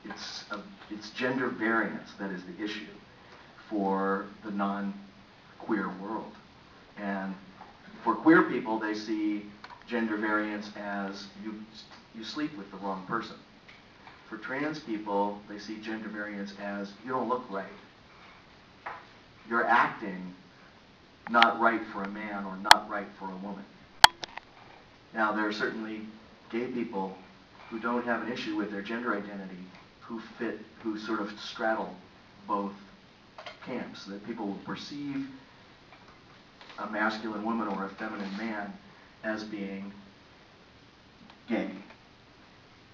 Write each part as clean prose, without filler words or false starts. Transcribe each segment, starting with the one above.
it's gender variance that is the issue for the non-queer world. And for queer people, they see gender variance as you sleep with the wrong person. For trans people, they see gender variance as you don't look right. You're acting not right for a man or not right for a woman. Now, there are certainly gay people who don't have an issue with their gender identity who sort of straddle both camps, that people will perceive a masculine woman or a feminine man as being gay.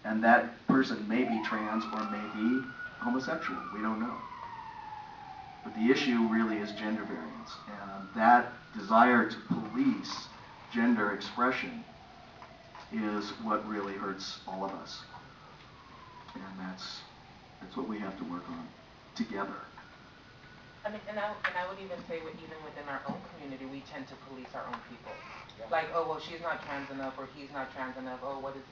And that person may be trans or may be homosexual. We don't know. But the issue really is gender variance. And that desire to police gender expression is what really hurts all of us. And that's what we have to work on together. I mean, and I would even say even within our own community, we tend to police our own people. Yeah. Like, oh, well, she's not trans enough, or he's not trans enough. Oh, what is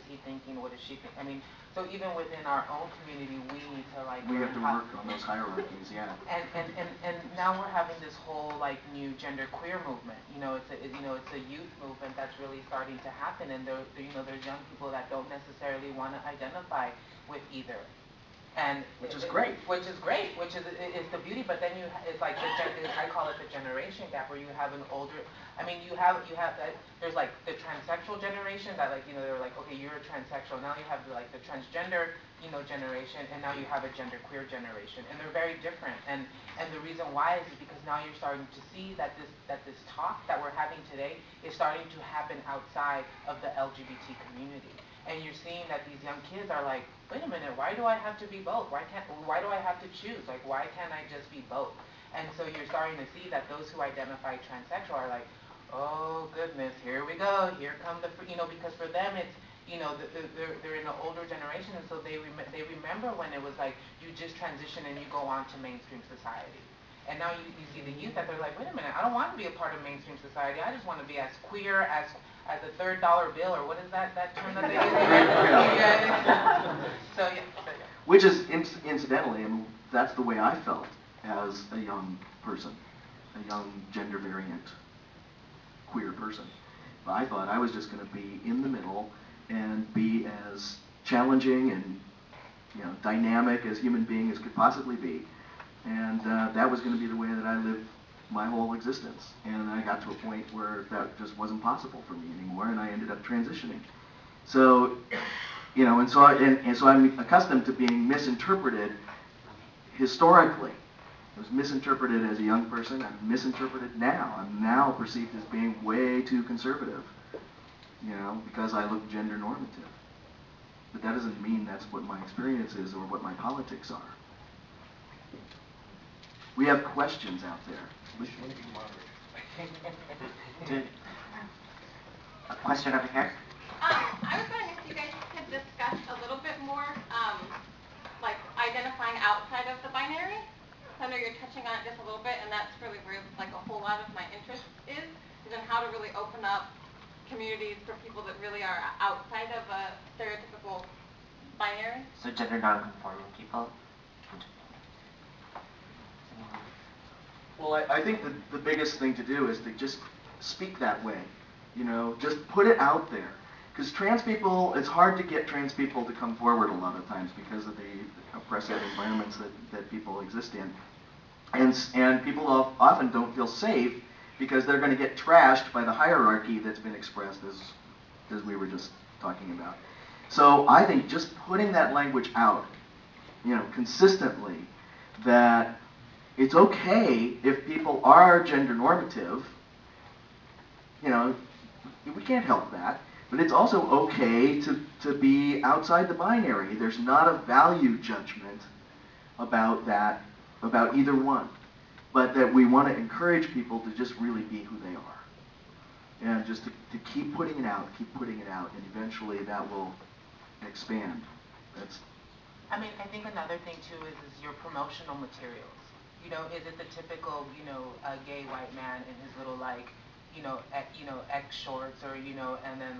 he thinking? What is she thinking? I mean, so even within our own community, we need to we have to work on those hierarchies, yeah. And now we're having this whole new gender queer movement. It's a youth movement that's really starting to happen, and there's young people that don't necessarily want to identify with either. And which is great. Which is the beauty, but then it's like I call it the generation gap, where you have an older. I mean, you have that. There's like the transsexual generation that they're like, okay, you're a transsexual. Now you have the transgender generation, and now you have a genderqueer generation, and they're very different. And the reason why is because now you're starting to see that this talk that we're having today is starting to happen outside of the LGBT community. And you're seeing that these young kids are like, wait a minute, why do I have to be both? Why do I have to choose? Like, why can't I just be both? And so you're starting to see that those who identify transsexual are like, oh goodness, here we go, here come the, because for them it's, they're in an older generation, and so they remember when it was like you just transition and you go on to mainstream society. And now you see the youth that they're like, wait a minute, I don't want to be a part of mainstream society. I just want to be as queer as a $3 bill, or what is that term that they use? So yeah. Which is, incidentally, that's the way I felt as a young person, a young gender variant queer person. But I thought I was just going to be in the middle and be as challenging and dynamic as human being as could possibly be. And that was going to be the way that I lived my whole existence. And I got to a point where that just wasn't possible for me anymore, and I ended up transitioning. So, and so I'm accustomed to being misinterpreted historically. I was misinterpreted as a young person. I'm misinterpreted now. I'm now perceived as being way too conservative, because I look gender normative. But that doesn't mean that's what my experience is or what my politics are. We have questions out there. A question over here. I was wondering if you guys could discuss a little bit more, like identifying outside of the binary. I know you're touching on it just a little bit, and that's really where a whole lot of my interest is in how to really open up communities for people that really are outside of a stereotypical binary. So gender non-conforming people. Well, I think the biggest thing to do is to just speak that way, just put it out there. Because trans people, it's hard to get trans people to come forward a lot of times because of the oppressive environments that people exist in. And people often don't feel safe because they're going to get trashed by the hierarchy that's been expressed as we were just talking about. So I think just putting that language out, consistently, that it's okay if people are gender normative, we can't help that, but it's also okay to be outside the binary. There's not a value judgment about that, about either one, but that we want to encourage people to just really be who they are. And just to keep putting it out, and eventually that will expand. I mean, I think another thing too is your promotional materials. Is it the typical, gay white man in his little X shorts, or and then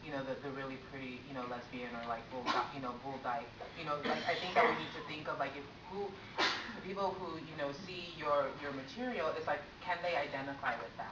you know, the really pretty, you know, lesbian or like bull dyke. You know, like I think that we need to think of like people who, you know, see your material, it's like, can they identify with that?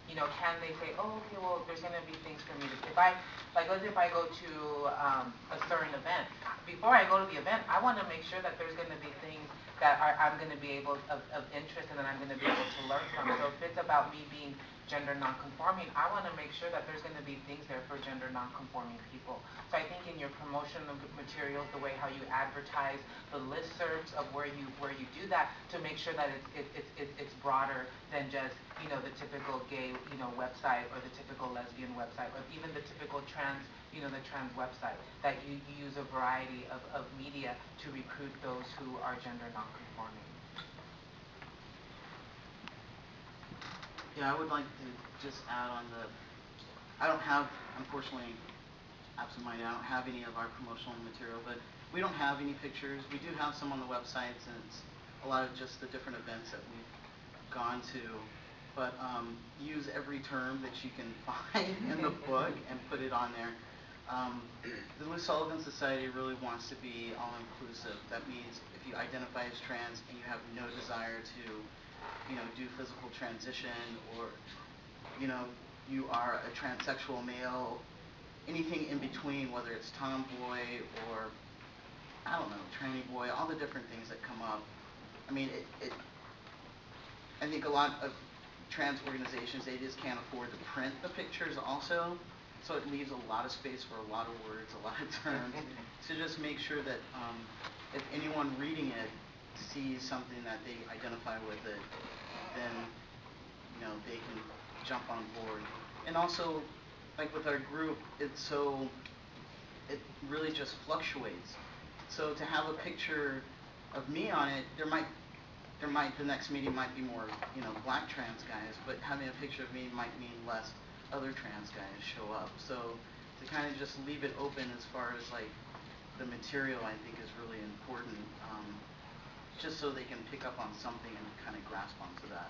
You know, can they say, oh, okay, well, there's going to be things for me to, if I go to a certain event, before I go to the event, I want to make sure that there's going to be things that I'm going to be able, of interest, and that I'm going to be able to learn from. So if it's about me being gender non-conforming, I want to make sure that there's going to be things there for gender non-conforming people. So I think in your promotional materials, the way how you advertise, the listservs of where you do that, to make sure that it's broader than just, you know, the typical gay, you know, website, or the typical lesbian website, or even the typical trans, you know, the trans website, that you use a variety of media to recruit those who are gender non-conforming. Yeah, I would like to just add on I don't have, unfortunately, absent-minded, I don't have any of our promotional material, but we don't have any pictures. We do have some on the websites, and it's a lot of just the different events that we've gone to. But use every term that you can find in the book and put it on there. The Lou Sullivan Society really wants to be all-inclusive. That means if you identify as trans and you have no desire to, you know, do physical transition, or, you know, you are a transsexual male, anything in between, whether it's tomboy or, I don't know, tranny boy, all the different things that come up. I mean, I think a lot of trans organizations, they just can't afford to print the pictures also, so it leaves a lot of space for a lot of words, a lot of terms. So just make sure that if anyone reading it sees something that they identify with it, then, you know, they can jump on board. And also, like with our group, it really just fluctuates. So to have a picture of me on it, the next meeting might be more, you know, black trans guys, but having a picture of me might mean less other trans guys show up. So to kind of just leave it open as far as like the material, I think is really important, just so they can pick up on something and kind of grasp onto that.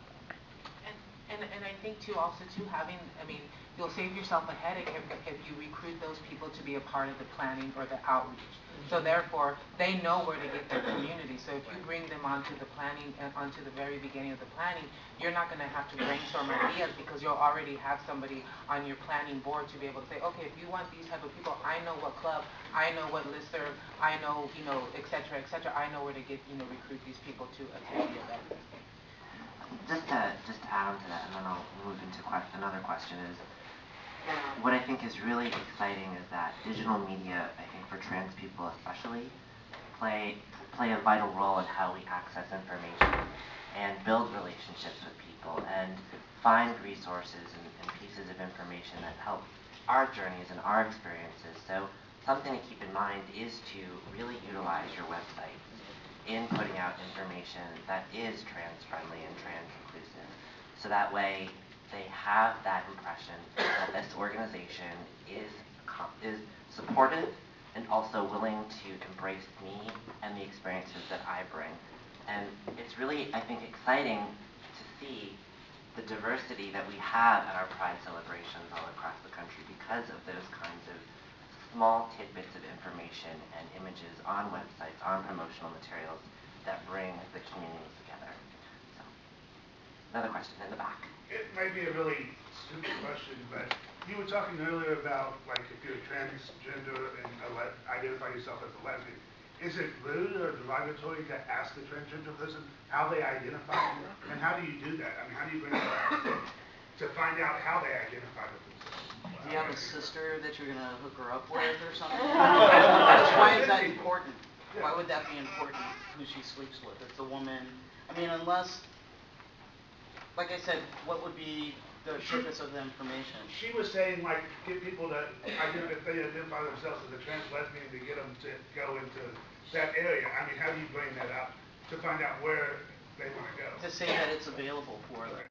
And I think too, also too, I mean, you'll save yourself a headache if you recruit those people to be a part of the planning or the outreach. So therefore, they know where to get their community. So if you bring them onto the planning, onto the very beginning of the planning, you're not going to have to brainstorm ideas, because you'll already have somebody on your planning board to be able to say, okay, if you want these type of people, I know what club, I know what listserv, I know, you know, et cetera, I know where to get, you know, recruit these people to attend the event. Just to add on to that, and then I'll move into another question, is what I think is really exciting is that digital media, I think for trans people especially, play a vital role in how we access information and build relationships with people and find resources and pieces of information that help our journeys and our experiences. So something to keep in mind is to really utilize your website in putting out information that is trans-friendly and trans-inclusive. So that way, they have that impression that this organization is supportive and also willing to embrace me and the experiences that I bring. And it's really, I think, exciting to see the diversity that we have at our Pride celebrations all across the country because of those kinds of small tidbits of information and images on websites, on promotional materials that bring the communities together. So, another question in the back. It may be a really stupid question, but you were talking earlier about, like, if you're transgender and identify yourself as a lesbian, is it rude or derogatory to ask the transgender person how they identify? And how do you do that? I mean, how do you bring it up to find out how they identify with themselves? Do you have a sister that you're going to hook her up with or something? Why is that important? Why would that be important, who she sleeps with? It's a woman. I mean, unless, like I said, what would be the purpose of the information? She was saying, like, get people to, if they identify themselves as a trans lesbian, to get them to go into that area. I mean, how do you bring that up to find out where they want to go? To say that it's available for them.